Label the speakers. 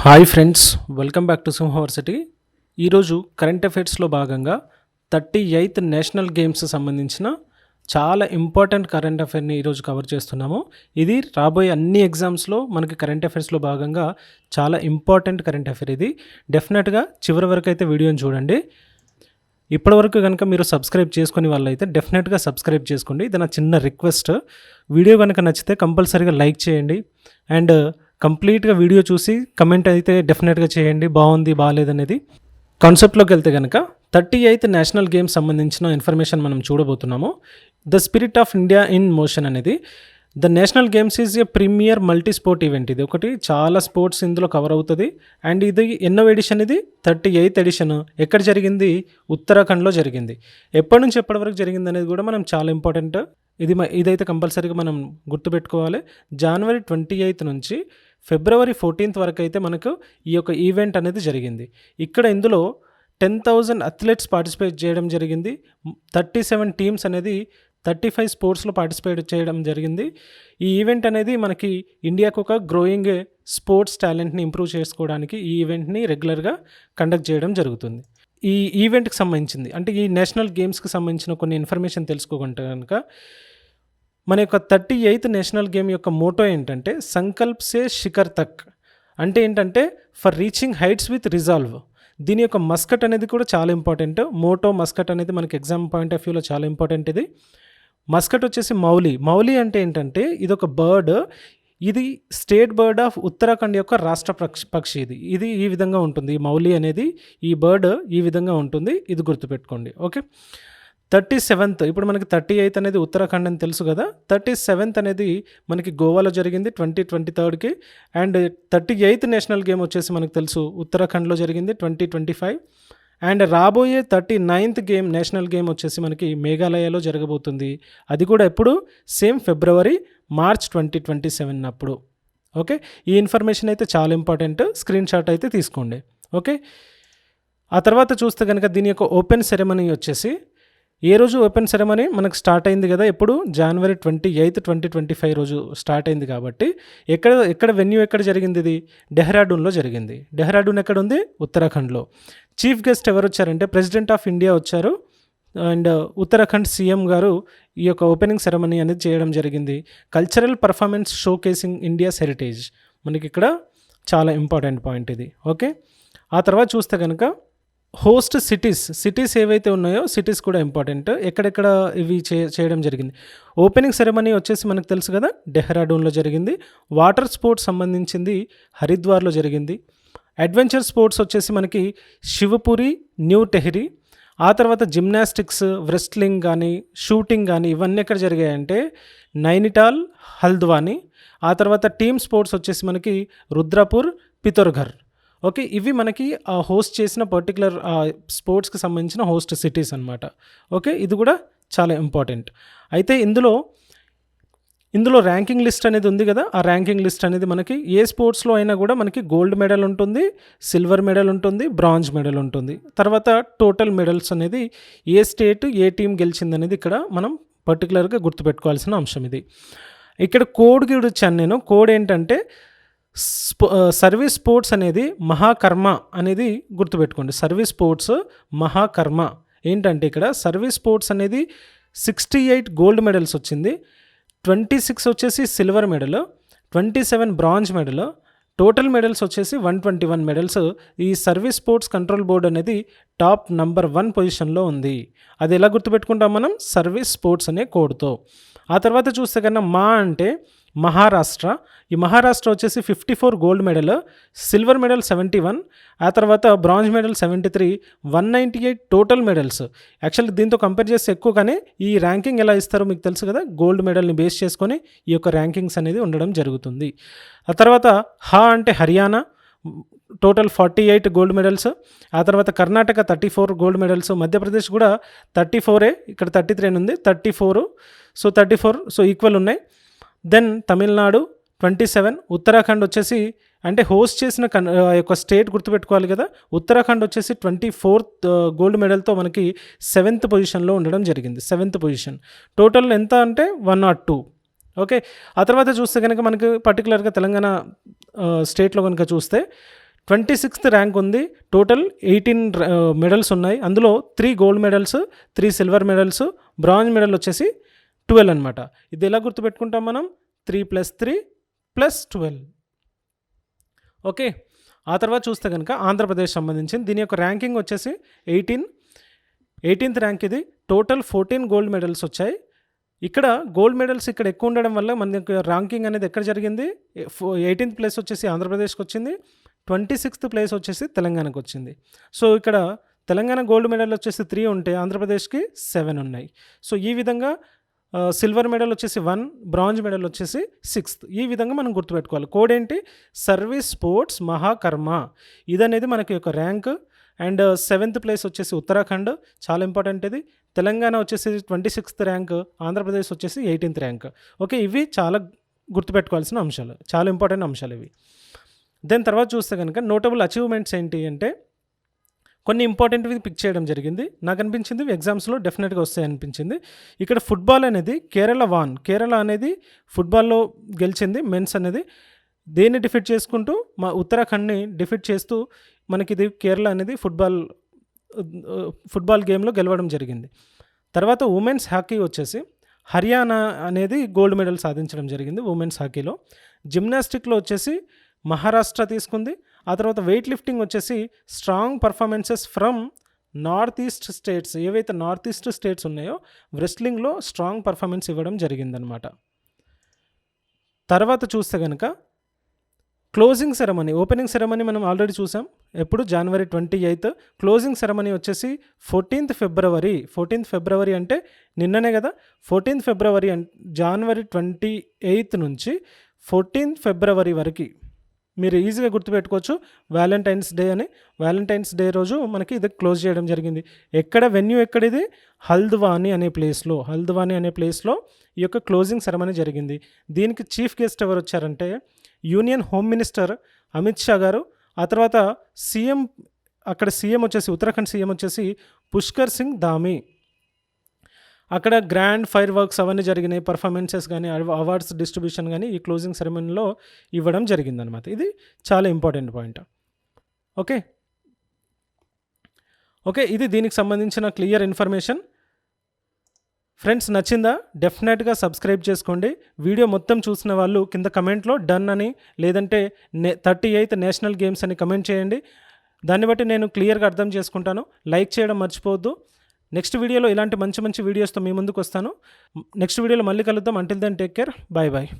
Speaker 1: Hi friends, welcome back to సింహవర్సిటీ. ఈరోజు current అఫైర్స్లో భాగంగా 38th నేషనల్ గేమ్స్ సంబంధించిన చాలా ఇంపార్టెంట్ కరెంట్ అఫైర్ని ఈరోజు కవర్ చేస్తున్నాము. ఇది రాబోయే అన్ని ఎగ్జామ్స్లో మనకి కరెంట్ అఫైర్స్లో భాగంగా చాలా ఇంపార్టెంట్ కరెంట్ అఫైర్. ఇది డెఫినెట్గా చివరి వరకు అయితే వీడియోని చూడండి. ఇప్పటివరకు కనుక మీరు సబ్స్క్రైబ్ చేసుకునే వాళ్ళైతే డెఫినెట్గా సబ్స్క్రైబ్ చేసుకోండి. ఇది నా చిన్న రిక్వెస్ట్. వీడియో కనుక నచ్చితే కంపల్సరీగా లైక్ చేయండి అండ్ కంప్లీట్గా వీడియో చూసి కమెంట్ అయితే డెఫినెట్గా చేయండి, బాగుంది బాగాలేదనేది. కాన్సెప్ట్లోకి వెళ్తే కనుక 38th నేషనల్ గేమ్స్ సంబంధించిన ఇన్ఫర్మేషన్ మనం చూడబోతున్నాము. The spirit of India in motion అనేది the national games is a premier multi sport event. ఇది ఒకటి చాలా స్పోర్ట్స్ ఇందులో కవర్ అవుతుంది. అండ్ ఇది ఎన్నో ఎడిషన్? ఇది 38th ఎడిషన్. ఎక్కడ జరిగింది? ఉత్తరాఖండ్లో జరిగింది. ఎప్పటి నుంచి ఎప్పటి వరకు జరిగింది అనేది కూడా మనం చాలా ఇంపార్టెంట్. ఇదైతే కంపల్సరీగా మనం గుర్తుపెట్టుకోవాలి. జనవరి 28th నుంచి ఫిబ్రవరి 14th వరకు అయితే మనకు ఈ యొక్క ఈవెంట్ అనేది జరిగింది. ఇక్కడ ఇందులో 10,000 అథ్లెట్స్ పార్టిసిపేట్ చేయడం జరిగింది. 37 టీమ్స్ అనేది 35 స్పోర్ట్స్లో పార్టిసిపేట్ చేయడం జరిగింది. ఈ ఈవెంట్ అనేది మనకి ఇండియాకు ఒక గ్రోయింగ్ స్పోర్ట్స్ టాలెంట్ని ఇంప్రూవ్ చేసుకోవడానికి ఈ ఈవెంట్ని రెగ్యులర్గా కండక్ట్ చేయడం జరుగుతుంది. ఈ ఈవెంట్కి సంబంధించింది అంటే ఈ నేషనల్ గేమ్స్కి సంబంధించిన కొన్ని ఇన్ఫర్మేషన్ తెలుసుకోకుంటే కనుక మన యొక్క 38th నేషనల్ గేమ్ యొక్క మోటో ఏంటంటే సంకల్ప్ సే శిఖర్ తక్. అంటే ఏంటంటే for reaching heights with resolve. దీని యొక్క మస్కట్ అనేది కూడా చాలా ఇంపార్టెంట్. మోటో మస్కట్ అనేది మనకి ఎగ్జామ్ పాయింట్ ఆఫ్ వ్యూలో చాలా ఇంపార్టెంట్. ఇది మస్కట్ వచ్చేసి మౌలి. మౌలి అంటే ఏంటంటే ఇది ఒక బర్డ్. ఇది స్టేట్ బర్డ్ ఆఫ్ ఉత్తరాఖండ్ యొక్క రాష్ట్ర పక్షి. ఇది ఈ విధంగా ఉంటుంది. ఈ మౌలి అనేది ఈ బర్డ్ ఈ విధంగా ఉంటుంది. ఇది గుర్తుపెట్టుకోండి. ఓకే. 37th ఇప్పుడు మనకి 38th అనేది ఉత్తరాఖండ్ అని తెలుసు కదా. 37th అనేది మనకి గోవాలో జరిగింది 2023కి. అండ్ 38th నేషనల్ గేమ్ వచ్చేసి మనకు తెలుసు ఉత్తరాఖండ్లో జరిగింది 2025. అండ్ రాబోయే 39th గేమ్ నేషనల్ గేమ్ వచ్చేసి మనకి మేఘాలయలో జరగబోతుంది. అది కూడా ఎప్పుడు? సేమ్ ఫిబ్రవరి మార్చ్ 2027 అప్పుడు. ఓకే. ఈ ఇన్ఫర్మేషన్ అయితే చాలా ఇంపార్టెంట్. స్క్రీన్ షాట్ అయితే తీసుకోండి. ఓకే. ఆ తర్వాత చూస్తే కనుక దీని యొక్క ఓపెన్ సెరమనీ వచ్చేసి ఏ రోజు ఓపెన్ సెరమనీ మనకు స్టార్ట్ అయింది కదా. ఎప్పుడు? జనవరి 28, 2025 రోజు స్టార్ట్ అయింది. కాబట్టి ఎక్కడ వెన్యూ ఎక్కడ జరిగింది? ఇది డెహ్రాడూన్లో జరిగింది. డెహ్రాడూన్ ఎక్కడ ఉంది? ఉత్తరాఖండ్లో. చీఫ్ గెస్ట్ ఎవరు వచ్చారంటే ప్రెసిడెంట్ ఆఫ్ ఇండియా వచ్చారు. అండ్ ఉత్తరాఖండ్ సీఎం గారు ఈ యొక్క ఓపెనింగ్ సెరమనీ అనేది చేయడం జరిగింది. Cultural performance showcasing India's heritage మనకి ఇక్కడ చాలా ఇంపార్టెంట్ పాయింట్ ఇది. ఓకే. ఆ తర్వాత చూస్తే కనుక హోస్ట్ సిటీస్ ఏవైతే ఉన్నాయో సిటీస్ కూడా ఇంపార్టెంట్. ఎక్కడెక్కడ ఇవి చేయడం జరిగింది. ఓపెనింగ్ సెరమనీ వచ్చేసి మనకు తెలుసు కదా డెహ్రాడూన్లో జరిగింది. వాటర్ స్పోర్ట్స్ సంబంధించింది హరిద్వార్లో జరిగింది. అడ్వెంచర్ స్పోర్ట్స్ వచ్చేసి మనకి శివపురి, న్యూ టెహ్రీ. ఆ తర్వాత జిమ్నాస్టిక్స్, రెస్లింగ్ కానీ షూటింగ్ కానీ ఇవన్నీ ఎక్కడ జరిగాయంటే నైనిటాల్, హల్ద్వాని. ఆ తర్వాత టీమ్ స్పోర్ట్స్ వచ్చేసి మనకి రుద్రపూర్, పితోర్ఘర్. ఓకే. ఇవి మనకి హోస్ట్ చేసిన పర్టికులర్ స్పోర్ట్స్కి సంబంధించిన హోస్ట్ సిటీస్ అనమాట. ఓకే. ఇది కూడా చాలా ఇంపార్టెంట్. అయితే ఇందులో ర్యాంకింగ్ లిస్ట్ అనేది ఉంది కదా. ఆ ర్యాంకింగ్ లిస్ట్ అనేది మనకి ఏ స్పోర్ట్స్లో అయినా కూడా మనకి గోల్డ్ మెడల్ ఉంటుంది, సిల్వర్ మెడల్ ఉంటుంది, బ్రాంజ్ మెడల్ ఉంటుంది. తర్వాత టోటల్ మెడల్స్ అనేది ఏ స్టేట్ ఏ టీం గెలిచింది అనేది ఇక్కడ మనం పర్టికులర్గా గుర్తుపెట్టుకోవాల్సిన అంశం ఇది. ఇక్కడ కోడ్ కూడా ఇచ్చాను నేను. కోడ్ ఏంటంటే సర్వీస్ స్పోర్ట్స్ అనేది మహాకర్మ అనేది గుర్తుపెట్టుకోండి. సర్వీస్ స్పోర్ట్స్ మహాకర్మ ఏంటంటే ఇక్కడ సర్వీస్ స్పోర్ట్స్ అనేది 68 గోల్డ్ మెడల్స్ వచ్చింది, 26 వచ్చేసి silver medal, 27 bronze medal, total medals వచ్చేసి 121 మెడల్స్. ఈ సర్వీస్ స్పోర్ట్స్ కంట్రోల్ బోర్డ్ అనేది టాప్ నంబర్ 1 పొజిషన్లో ఉంది. అది ఎలా గుర్తుపెట్టుకుంటాం మనం? సర్వీస్ స్పోర్ట్స్ అనే కోడ్తో. ఆ తర్వాత చూస్తే కన్నా మా అంటే మహారాష్ట్ర. ఈ మహారాష్ట్ర వచ్చేసి 54 గోల్డ్ మెడల్, సిల్వర్ మెడల్ 71, ఆ తర్వాత bronze medal 73, 198 total medals. Actually దీంతో కంపేర్ చేస్తే ఎక్కువ, కానీ ఈ ర్యాంకింగ్ ఎలా ఇస్తారో మీకు తెలుసు కదా. గోల్డ్ మెడల్ని బేస్ చేసుకొని ఈ యొక్క ర్యాంకింగ్స్ అనేది ఉండడం జరుగుతుంది. ఆ తర్వాత అంటే హర్యానా, టోటల్ 48 గోల్డ్ మెడల్స్. ఆ తర్వాత కర్ణాటక 34 గోల్డ్ మెడల్స్, మధ్యప్రదేశ్ కూడా 34, ఇక్కడ 33 ఉంది, 34. సో 34 ఈక్వల్ ఉన్నాయి. దెన్ తమిళనాడు 27, ఉత్తరాఖండ్ వచ్చేసి అంటే హోస్ట్ చేసిన యొక్క స్టేట్ గుర్తుపెట్టుకోవాలి కదా. ఉత్తరాఖండ్ వచ్చేసి 24th గోల్డ్ మెడల్తో మనకి 7th పొజిషన్లో ఉండడం జరిగింది. 7th position. టోటల్ ఎంత అంటే 102. ఓకే. ఆ తర్వాత చూస్తే కనుక మనకి పర్టికులర్గా తెలంగాణ స్టేట్లో కనుక చూస్తే 26th ర్యాంక్ ఉంది. టోటల్ 18 మెడల్స్ ఉన్నాయి. అందులో 3 gold medals, 3 silver medals, bronze medal వచ్చేసి 12 అనమాట. ఇది ఎలా గుర్తుపెట్టుకుంటాం మనం? 3 + 3 + 12. ఓకే. ఆ తర్వాత చూస్తే కనుక ఆంధ్రప్రదేశ్ సంబంధించింది. దీని యొక్క ర్యాంకింగ్ వచ్చేసి 18th ర్యాంక్ ఇది. టోటల్ 14 గోల్డ్ మెడల్స్ వచ్చాయి. ఇక్కడ గోల్డ్ మెడల్స్ ఇక్కడ ఎక్కువ ఉండడం వల్ల మన యొక్క ర్యాంకింగ్ అనేది ఎక్కడ జరిగింది? 18th ప్లేస్ వచ్చేసి ఆంధ్రప్రదేశ్కి వచ్చింది. 26th ప్లేస్ వచ్చేసి తెలంగాణకు వచ్చింది. సో ఇక్కడ తెలంగాణ గోల్డ్ మెడల్ వచ్చేసి 3 ఉంటే ఆంధ్రప్రదేశ్కి 7 ఉన్నాయి. సో ఈ విధంగా సిల్వర్ మెడల్ వచ్చేసి 1, బ్రాంజ్ మెడల్ వచ్చేసి 6th. ఈ విధంగా మనం గుర్తుపెట్టుకోవాలి. కోడ్ ఏంటి? Service sports మహాకర్మ. ఇదనేది మనకి యొక్క ర్యాంక్. అండ్ 7th ప్లేస్ వచ్చేసి ఉత్తరాఖండ్, చాలా ఇంపార్టెంట్ ఇది. తెలంగాణ వచ్చేసి 26th ర్యాంక్, ఆంధ్రప్రదేశ్ వచ్చేసి 18th ర్యాంక్. ఓకే, ఇవి చాలా గుర్తుపెట్టుకోవాల్సిన అంశాలు, చాలా ఇంపార్టెంట్ అంశాలు ఇవి. దాని తర్వాత చూస్తే కనుక నోటబుల్ అచీవ్మెంట్స్ ఏంటి అంటే కొన్ని ఇంపార్టెంట్వి పిక్ చేయడం జరిగింది. నాకు అనిపించింది ఎగ్జామ్స్లో డెఫినెట్గా వస్తాయి అనిపించింది. ఇక్కడ ఫుట్బాల్ అనేది కేరళ అనేది ఫుట్బాల్లో గెలిచింది. మెన్స్ అనేది దేన్ని డిఫీట్ చేసుకుంటూ మా ఉత్తరాఖండ్ని డిఫీట్ చేస్తూ మనకి ఇది కేరళ అనేది ఫుట్బాల్ గేమ్లో గెలవడం జరిగింది. తర్వాత ఉమెన్స్ హాకీ వచ్చేసి హర్యానా అనేది గోల్డ్ మెడల్ సాధించడం జరిగింది ఉమెన్స్ హాకీలో. జిమ్నాస్టిక్లో వచ్చేసి మహారాష్ట్ర తీసుకుంది. ఆ తర్వాత వెయిట్ లిఫ్టింగ్ వచ్చేసి strong performances from north east states, ఏవైతే నార్త్ ఈస్ట్ స్టేట్స్ ఉన్నాయో రెస్లింగ్లో స్ట్రాంగ్ పర్ఫార్మెన్స్ ఇవ్వడం జరిగిందనమాట. తర్వాత చూస్తే కనుక క్లోజింగ్ సెరమనీ, ఓపెనింగ్ సెరమనీ మనం ఆల్రెడీ చూసాం. ఎప్పుడు? January 28. క్లోజింగ్ సెరమనీ వచ్చేసి 14th ఫిబ్రవరి అంటే నిన్ననే కదా. 14th ఫిబ్రవరి January 28 నుంచి 14th ఫిబ్రవరి వరకు మీరు ఈజీగా గుర్తుపెట్టుకోవచ్చు. వ్యాలంటైన్స్ డే అని. వ్యాలంటైన్స్ డే రోజు మనకి ఇది క్లోజ్ చేయడం జరిగింది. వెన్యూ ఎక్కడిది? హల్ద్వానీ అనే ప్లేస్లో ఈ యొక్క క్లోజింగ్ సెరమనీ జరిగింది. దీనికి చీఫ్ గెస్ట్ ఎవరు వచ్చారంటే union home minister Amit Shah గారు. ఆ తర్వాత సీఎం వచ్చేసి ఉత్తరాఖండ్ సీఎం వచ్చేసి పుష్కర్ సింగ్ ధామీ. అక్కడ గ్రాండ్ ఫైర్ వర్క్స్ అవన్నీ జరిగినాయి. పర్ఫార్మెన్సెస్ కానీ అవార్డ్స్ డిస్ట్రిబ్యూషన్ కానీ ఈ క్లోజింగ్ సెరమనీలో ఇవ్వడం జరిగిందనమాట. ఇది చాలా ఇంపార్టెంట్ పాయింట్. ఓకే, ఇది దీనికి సంబంధించిన క్లియర్ ఇన్ఫర్మేషన్. ఫ్రెండ్స్, నచ్చిందా? డెఫినెట్గా సబ్స్క్రైబ్ చేసుకోండి. వీడియో మొత్తం చూసిన వాళ్ళు కింద కమెంట్లో డన్ అని లేదంటే 38th నేషనల్ గేమ్స్ అని కమెంట్ చేయండి. దాన్ని బట్టి నేను క్లియర్గా అర్థం చేసుకుంటాను. లైక్ చేయడం మర్చిపోవద్దు. నెక్స్ట్ వీడియోలో ఇలాంటి మంచి వీడియోస్తో మీ ముందుకు వస్తాను. నెక్స్ట్ వీడియోలో మళ్ళీ కలుద్దాం. Until then take care. Bye.